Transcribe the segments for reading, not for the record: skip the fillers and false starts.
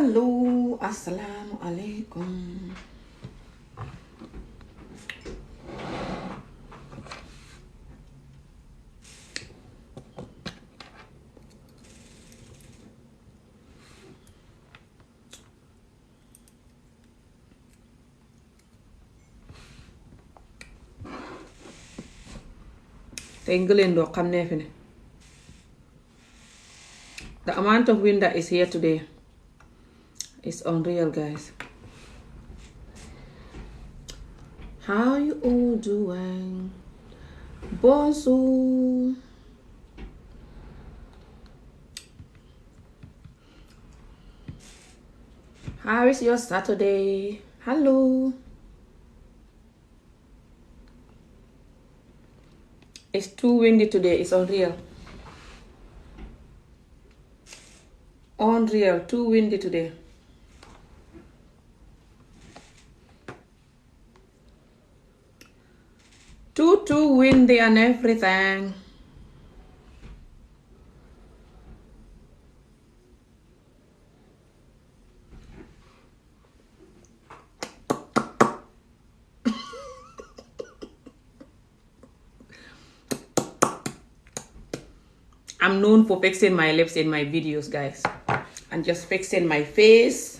Hello, assalamu alaikum. The amount of wind that is here today is unreal, guys. How you all doing? Bonjour. How is your Saturday? Hello. It's too windy today. It's unreal. Unreal. Too windy today. Too windy and everything. I'm known for fixing my lips in my videos, guys. And just fixing my face.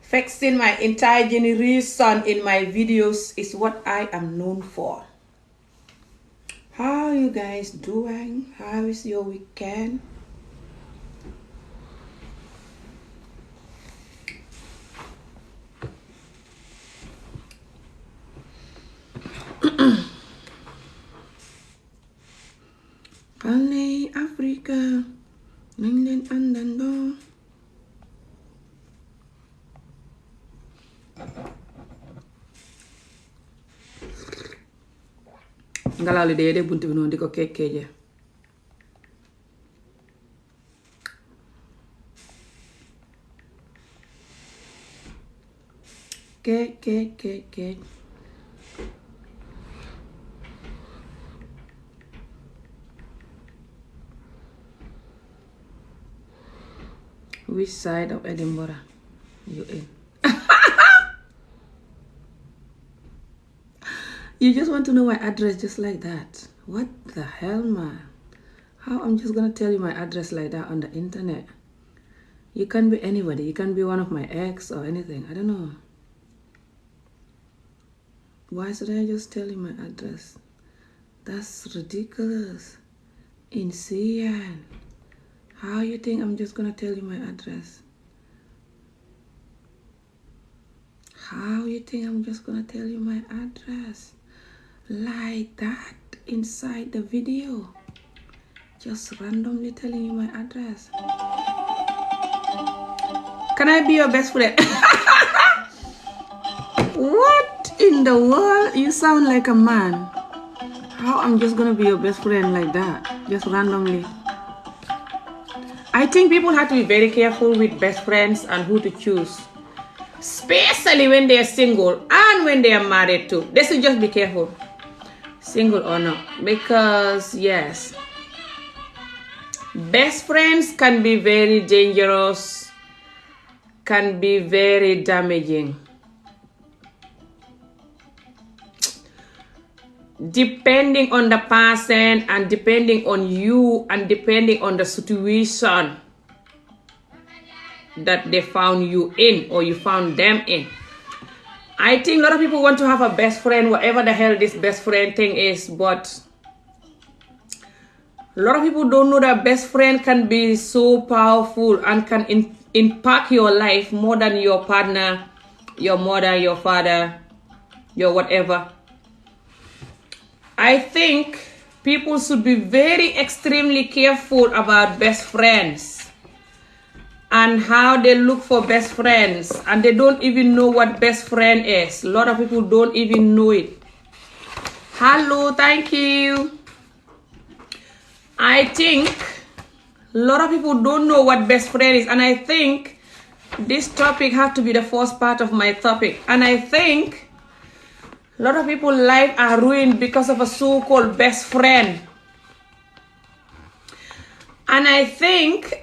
Fixing my entire generation in my videos is what I am known for. How are you guys doing? How is your weekend? Allez, Africa. Nañ leen àndandoo. ngelaw li dee bunt bi noonu di ko kekkeeje. keek. Which side of Edinburgh you in? You just want to know my address just like that? What the hell, man? How I'm just gonna tell you my address like that on the internet? You can be anybody. You can be one of my ex or anything. I don't know. Why should I just tell you my address? That's ridiculous. Insane. How you think I'm just gonna tell you my address? How you think I'm just gonna tell you my address? Like that inside the video. Just randomly telling you my address. Can I be your best friend? What in the world? You sound like a man. How I'm just gonna be your best friend like that? Just randomly. I think people have to be very careful with best friends and who to choose. Especially when they are single and when they are married too. They should just be careful. Single or not. Because, yes. Best friends can be very dangerous. Can be very damaging. Depending on the person and depending on you and depending on the situation that they found you in or you found them in. I think a lot of people want to have a best friend, whatever the hell this best friend thing is, but a lot of people don't know that best friend can be so powerful and can impact your life more than your partner, your mother, your father, your whatever. I think people should be very extremely careful about best friends and how they look for best friends, and they don't even know what best friend is. A lot of people don't even know it. Hello, thank you. I think a lot of people don't know what best friend is, and I think this topic has to be the first part of my topic. And I think a lot of people's lives are ruined because of a so-called best friend. And I think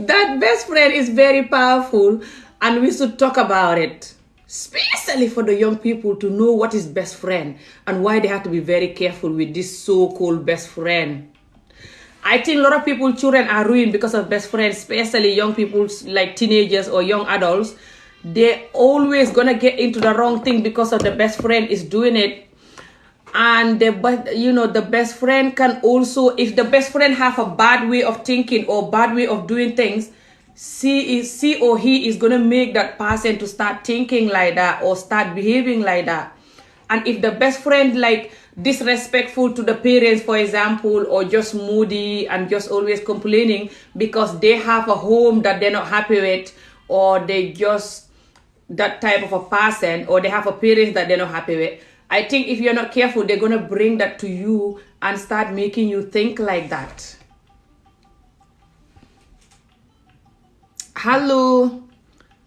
that best friend is very powerful, and we should talk about it, especially for the young people to know what is best friend and why they have to be very careful with this so-called best friend. I think a lot of people, children are ruined because of best friends, especially young people like teenagers or young adults. They're always gonna get into the wrong thing because of the best friend is doing it. And the best friend can also, if the best friend have a bad way of thinking or bad way of doing things, she or he is gonna make that person to start thinking like that or start behaving like that. And if the best friend like disrespectful to the parents, for example, or just moody and just always complaining because they have a home that they're not happy with, or they just that type of a person, or they have a parents that they're not happy with, I think if you're not careful, they're gonna bring that to you and start making you think like that. Hello,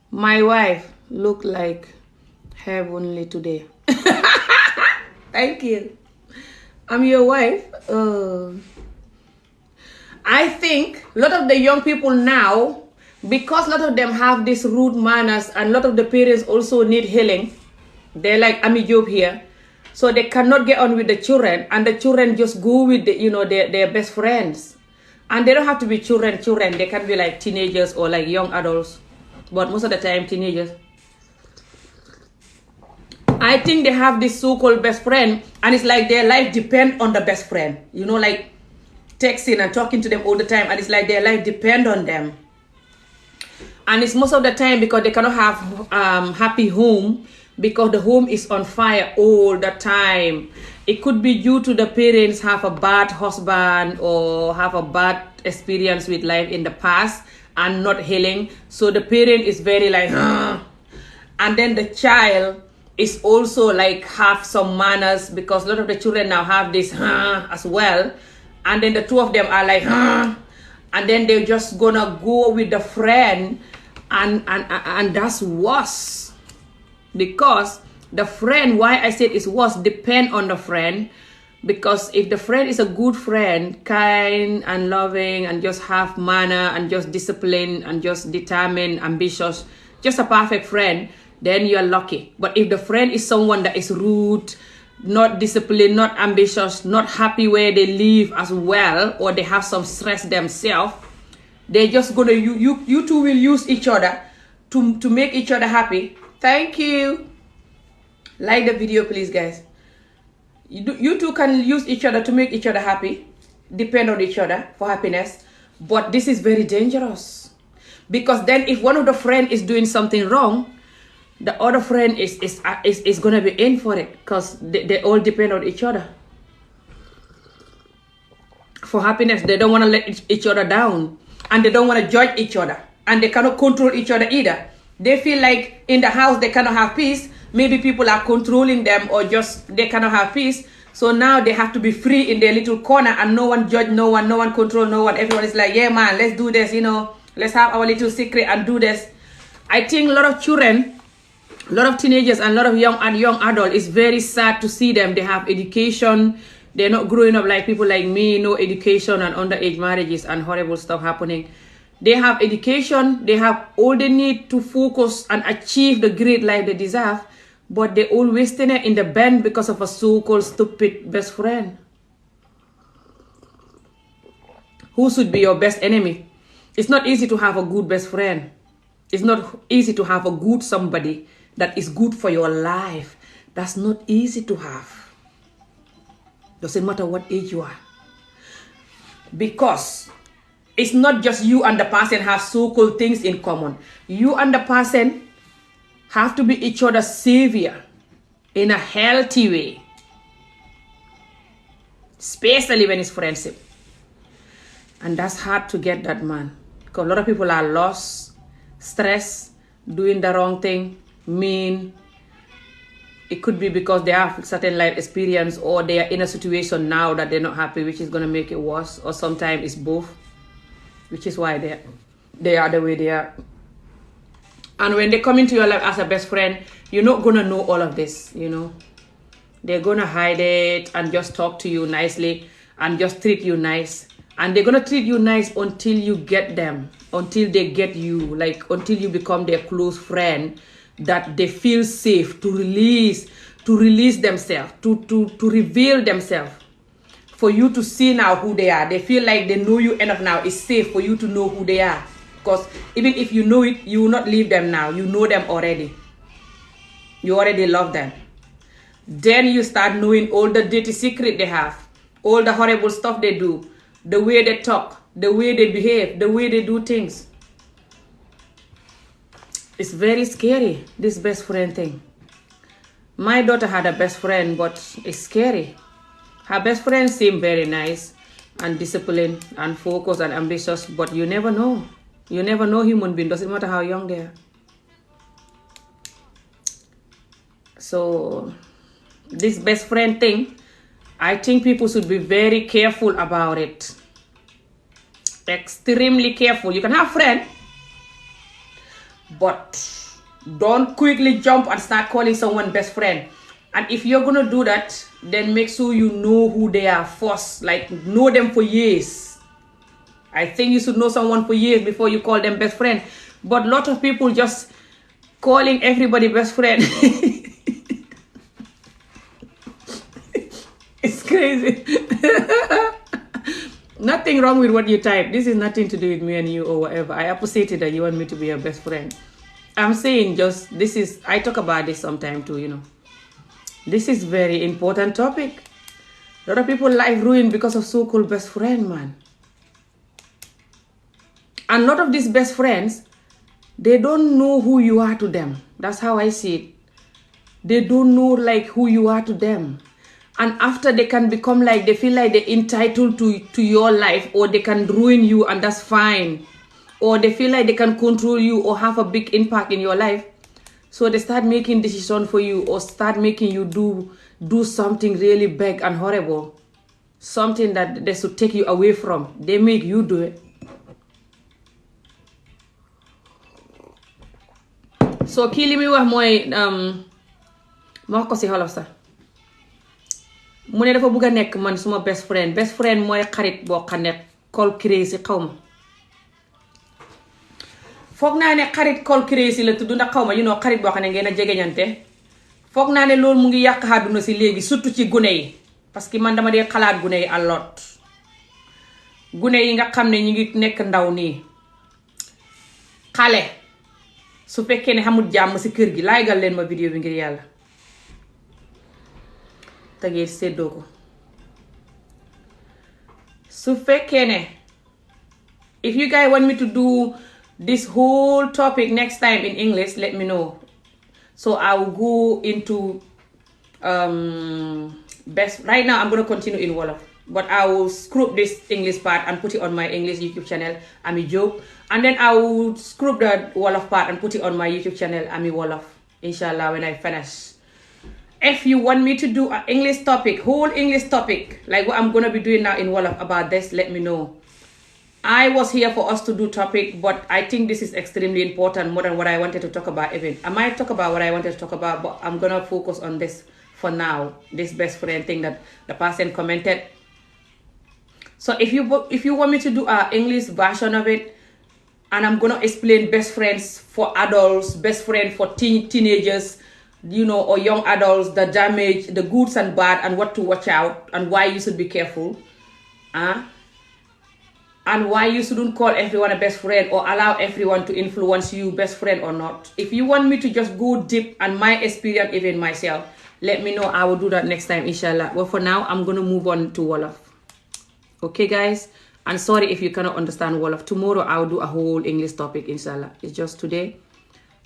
my wife look like heavenly today. Thank you. I'm your wife. I think a lot of the young people now, because a lot of them have these rude manners and a lot of the parents also need healing. They're like Ami Job here. So they cannot get on with the children, and the children just go with their best friends. And they don't have to be children. They can be like teenagers or like young adults. But most of the time, teenagers. I think they have this so-called best friend, and it's like their life depend on the best friend. Like texting and talking to them all the time, and it's like their life depend on them. And it's most of the time because they cannot have happy home, because the home is on fire all the time. It could be due to the parents have a bad husband or have a bad experience with life in the past and not healing. So the parent is very like, and then the child is also like have some manners, because a lot of the children now have this as well. And then the two of them are like, and then they're just gonna go with the friend, and that's worse. Because the friend, why I said it's worse, depend on the friend. Because if the friend is a good friend, kind and loving and just have manner and just discipline and just determined, ambitious, just a perfect friend, then you're lucky. But if the friend is someone that is rude, not disciplined, not ambitious, not happy where they live as well, or they have some stress themselves, they're just gonna, you two will use each other to make each other happy. Thank you. Like the video, please, guys. You two can use each other to make each other happy, depend on each other for happiness. But this is very dangerous, because then if one of the friend is doing something wrong, the other friend is gonna be in for it, because they all depend on each other for happiness. They don't want to let each other down, and they don't want to judge each other, and they cannot control each other either. They feel like in the house they cannot have peace. Maybe people are controlling them, or just they cannot have peace. So now they have to be free in their little corner, and no one judge no one control no one. Everyone is like, yeah man, let's do this, let's have our little secret and do this. I think a lot of children, a lot of teenagers and a lot of young adults, it's very sad to see them. They have education. They're not growing up like people like me, no education and underage marriages and horrible stuff happening. They have education, they have all they need to focus and achieve the great life they deserve, but they all wasting it in the band because of a so-called stupid best friend. Who should be your best enemy? It's not easy to have a good best friend. It's not easy to have a good somebody that is good for your life. That's not easy to have. Doesn't matter what age you are. Because it's not just you and the person have so-called things in common. You and the person have to be each other's savior in a healthy way. Especially when it's friendship. And that's hard to get that, man. Because a lot of people are lost, stressed, doing the wrong thing, mean. It could be because they have certain life experience, or they are in a situation now that they're not happy, which is going to make it worse. Or sometimes it's both, which is why they are the way they are. And when they come into your life as a best friend, you're not going to know all of this, They're going to hide it and just talk to you nicely and just treat you nice. and they're gonna treat you nice until you get them, until they get you, like until you become their close friend that they feel safe to release themselves, to reveal themselves, for you to see now who they are. They feel like they know you enough now. It's safe for you to know who they are, because even if you know it, you will not leave them now. You know them already. You already love them. Then you start knowing all the dirty secret they have, all the horrible stuff they do, the way they talk, the way they behave, the way they do things. It's very scary, this best friend thing. My daughter had a best friend, but it's scary. Her best friend seemed very nice and disciplined and focused and ambitious, but you never know. You never know human being, doesn't matter how young they are. So this best friend thing, I think people should be very careful about it. Extremely careful. You can have friends, but don't quickly jump and start calling someone best friend. And if you're gonna do that, then make sure you know who they are first. Like, know them for years. I think you should know someone for years before you call them best friend. But a lot of people just calling everybody best friend. It's crazy. Nothing wrong with what you type. This is nothing to do with me and you or whatever. I appreciate it that you want me to be your best friend. I'm saying just, I talk about this sometime too, you know. This is very important topic. A lot of people life ruined because of so-called best friend, man. And a lot of these best friends, they don't know who you are to them. That's how I see it. They don't know like who you are to them. And after they can become like, they feel like they're entitled to your life, or they can ruin you, and that's fine. Or they feel like they can control you or have a big impact in your life. So they start making decisions for you, or start making you do something really big and horrible. Something that they should take you away from. They make you do it. So kii li muy wax mooy ma wax ko ci xolof sax. Mu ne dafa bëgg a nekk man suma best friend. Best friend mooy xarit boo xam ne call crazy xaw ma. Foog naa ne xarit call crazy la tudd ndax xaw ma, you know, xarit boo xam ne ngeen a jegeñante. Foog naa ne loolu mu ngi yàq àdduna si léegi, surtout ci gune yi. Parce que man dama dee xalaat gune yi a lot. Gune yi nga xam ne ñu ngi nekk ndaw nii. Xale su fekkee ne xamul jàmm si kër gi, laaygal leen ma vidéo bi ngir yàlla. Tegee séddoo ko. Su fekkee ne, if you guys want me to do this whole topic next time in English, let me know. So I will go into best. Right now I'm going to continue in Wolof, but I will scrub this English part and put it on my English YouTube channel, Ami Jobe. And then I will scrub the Wolof part and put it on my YouTube channel, Ami Wolof. Inshallah, when I finish. If you want me to do an English topic, whole English topic, like what I'm going to be doing now in Wolof about this, let me know. I was here for us to do topic, but I think this is extremely important, more than what I wanted to talk about even. I might talk about what I wanted to talk about, but I'm going to focus on this for now, this best friend thing that the person commented. So if you want me to do an English version of it, and I'm going to explain best friends for adults, best friend for teenagers, you know, or young adults, the damage, the goods and bad, and what to watch out, and why you should be careful. And why you shouldn't call everyone a best friend or allow everyone to influence you, best friend or not. If you want me to just go deep and my experience, even myself, let me know. I will do that next time, inshallah. But for now, I'm going to move on to Wolof. Okay, guys? And sorry if you cannot understand Wolof. Tomorrow, I will do a whole English topic, inshallah. It's just today,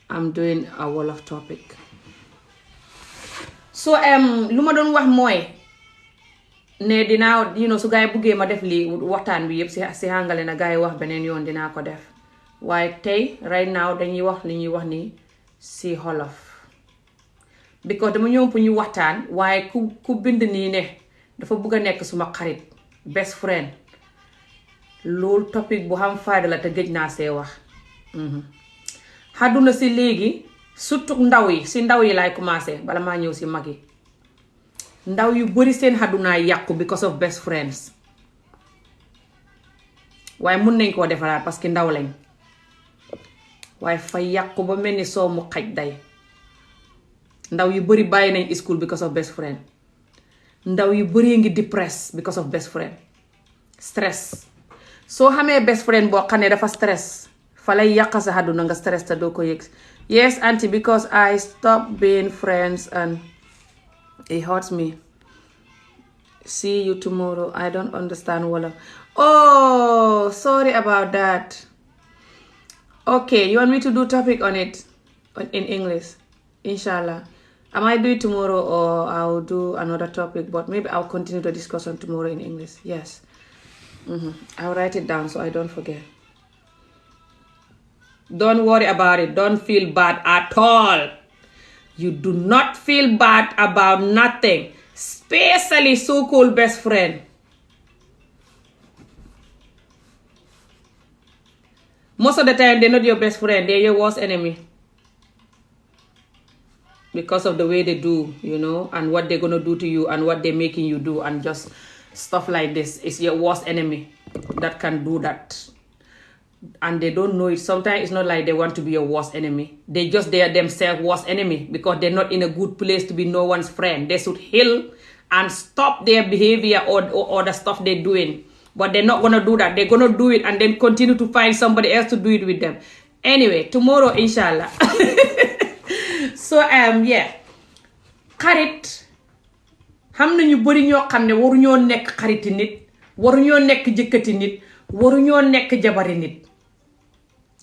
I'm doing a Wolof topic. So, lu ma doon wax mooy ne dinaa, you know, su gaay buggee ma def li waxtaan bi yëpp si hàngale na gaay wax beneen yoon dinaa ko def. Waaye tey right now dañuy wax li ñuy wax ni si Wolof. Because dama ñëw pour ñu waxtaan, waaye ku bind nii ne dafa bugg a nekk suma xarit, best friend. Loolu topic bu xam fayda la te gëj naa see wax. Àdduna si léegi, surtout ndaw yi, si ndaw yi laay commencé bala maa ñëw si mag yi. Ndaw yu bari seen àdduna yàqu because of best friends. waaye mun nañ koo defaraat parce que ndaw lañ waaye fa yàqu ba mel ni soo mu xaj day ndaw yu bari bàyyi nañ school because of best friend ndaw yu bari ngi depressed because of best friend stress soo xamee best friend boo xam ne dafa stress fa lay yàq sa àdduna nga stress te doo ko yëg. Yes auntie, because I stopped being friends and it hurts me. See you tomorrow. I don't understand Wolof. Oh, sorry about that. Okay, you want me to do topic on it in English? Inshallah. I might do it tomorrow or I'll do another topic, but maybe I'll continue the discussion tomorrow in English. Yes. I'll write it down so I don't forget. Don't worry about it. Don't feel bad at all. You do not feel bad about nothing, especially so-called best friend. Most of the time, they're not your best friend. They're your worst enemy. Because of the way they do, and what they're going to do to you and what they're making you do and just stuff like this. It's your worst enemy that can do that. And they don't know it. Sometimes it's not like they want to be your worst enemy. They are themselves worst enemy because they're not in a good place to be no one's friend. They should heal and stop their behavior or the stuff they're doing. But they're not going to do that. They're going to do it and then continue to find somebody else to do it with them. Anyway, tomorrow, inshallah. So, yeah. Xarit. Xam na ñu bari ñoo xam ne waruñoo nekk xariti nit. Waruñoo nekk jëkkati nit. Waruñoo nekk jabari nit.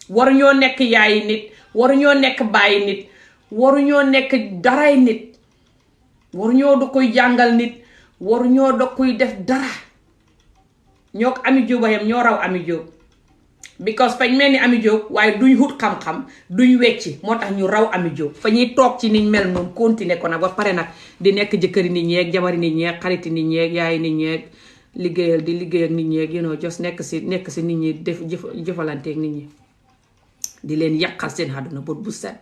Waruñoo nekk yaayi nit. Waruñoo nekk baayi nit. Waruñoo nekk daray nit. Waruñoo da koy jàngal nit. Waruñoo da koy def dara. ñoo Ami Jóob yam ñoo raw Ami Jóob because fañ mel ni Ami Jóob waaye duñ hut xam-xam duñ wecci moo tax ñu raw Ami Jóob fa ñuy toog ci niñ mel noonu continuer ko nag ba pare nag di nekk jëkkëri nit ñeeg jabari nit ñeeg xariti nit ñeeg yaayi nit ñeeg liggéey ak nit ñeeg just nekk si nit ñi def jëfalanteeg nit ñi di leen yàqal seen àdduna bët bu set.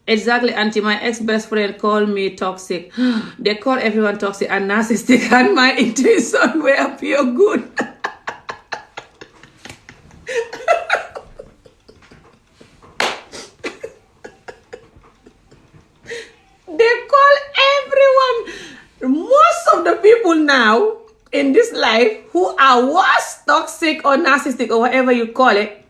Exactly, auntie. My ex-best friend called me toxic. They call everyone toxic and narcissistic, and my intuition were pure good. They call everyone, most of the people now in this life who are worse, toxic or narcissistic or whatever you call it,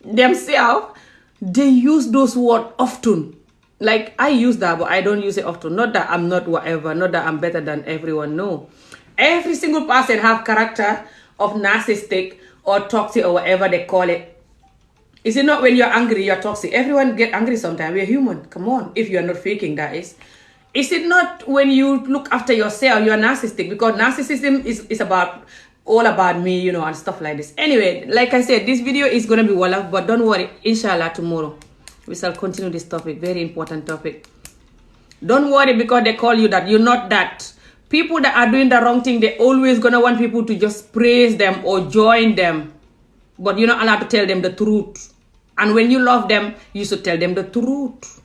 themselves, they use those words often. Like, I use that, but I don't use it often. Not that I'm not whatever, not that I'm better than everyone, no. Every single person have character of narcissistic or toxic or whatever they call it. Is it not when you're angry, you're toxic? Everyone get angry sometimes. We're human. Come on, if you're not faking that is. Is it not when you look after yourself, you're narcissistic? Because narcissism is all about me, and stuff like this. Anyway, like I said, this video is going to be Wolof, but don't worry, inshallah, tomorrow we shall continue this topic, very important topic. Don't worry because they call you that. You're not that. People that are doing the wrong thing, they're always going to want people to just praise them or join them. But you're not allowed to tell them the truth. And when you love them, you should tell them the truth.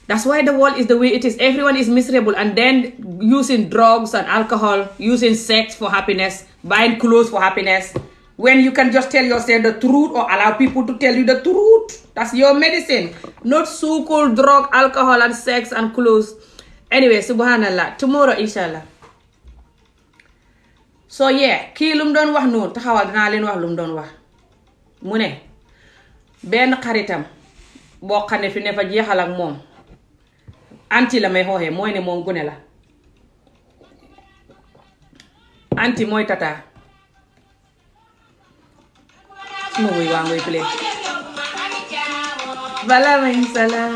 That's why the world is the way it is. Everyone is miserable and then using drugs and alcohol, using sex for happiness, buying clothes for happiness. When you can just tell yourself the truth or allow people to tell you the truth. That's your medicine. Not so-called drug, alcohol, and sex and clothes. Anyway, subhanallah. Tomorrow, inshallah. So, yeah. Kii lum doon wax noonu taxawal dinaa leen wax lum doon wax. Mu ne benn xaritam boo xam ne fi ne fa jeexal ak moom. Anti la may xooxee mooy ne moom gune la. Anti mooy tata. Suma wuy waa ngoy play. Bala may salaam.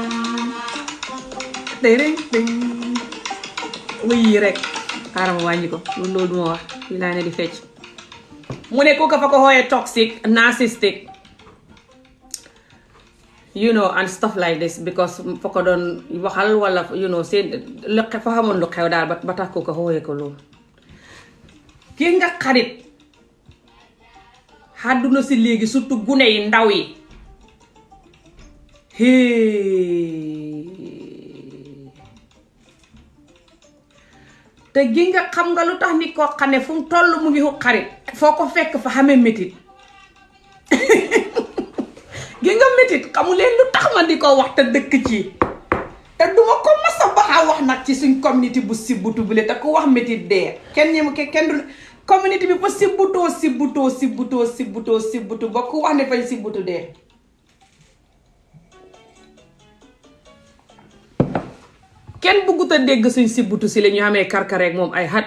Ding ding. Wuy rek. Xaaral ma wàññi ko. Loolu du ma wax. Fii laa ne di fecc. Mu ne kooka fa ko xooxee toxic, narcissistic. And stuff like this because fa ko doon waxal wala seen lu fa xamoon lu xew daal ba tax kooka xooxee ko loolu. Ki nga xarit àdduna si léegi surtout gune yi ndaw yi te gi nga xam nga lu tax nit koo xam ne fu mu toll mu ngi xarit foo ko fekk fa xamee métit métit xamu leen lu tax man di ko wax te dëkk ci te duma ko masa baxa wax nag ci suñ communauté bu sibbutu bi le te ku wax métit dee kenn ñemu kenn du communauté bi ba sibbutu ba ku wax ne fañ sibbutu dee kenn bëggut a dégg suñ sibbutu si la ñu xamee karkareek moom ay xat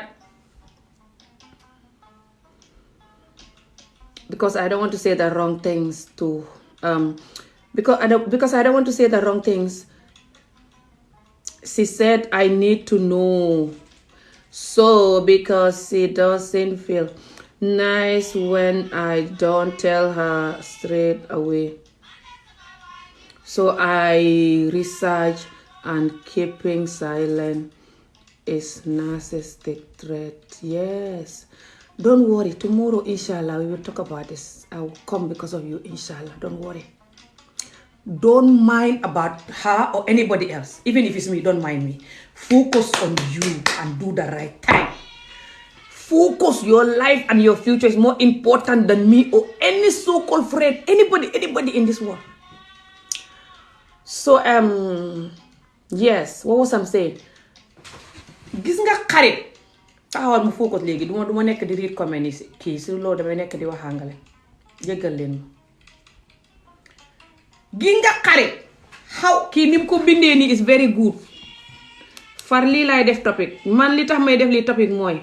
because I don't want to say the wrong things to because I don't want to say the wrong things. She said I need to know, so because she doesn't feel nice when I don't tell her straight away, so I research and keeping silent is narcissistic trait. Yes, don't worry, tomorrow inshallah we will talk about this. I will come because of you, inshallah. Don't worry. Don't mind about her or anybody else. Even if it's me, don't mind me. Focus on you and do the right thing. Focus. Your life and your future is more important than me or any so-called friend, anybody in this world. So yes, what was I saying? Gis nga xarit taxawal mu focus léegi duma nekk di read comment yi kii si loolu damay nekk di wax angale jéggal leen ma gi nga xarit xaw kii ni mu ko bindee nii is very good far lii laay def topic man li tax may def lii topic mooy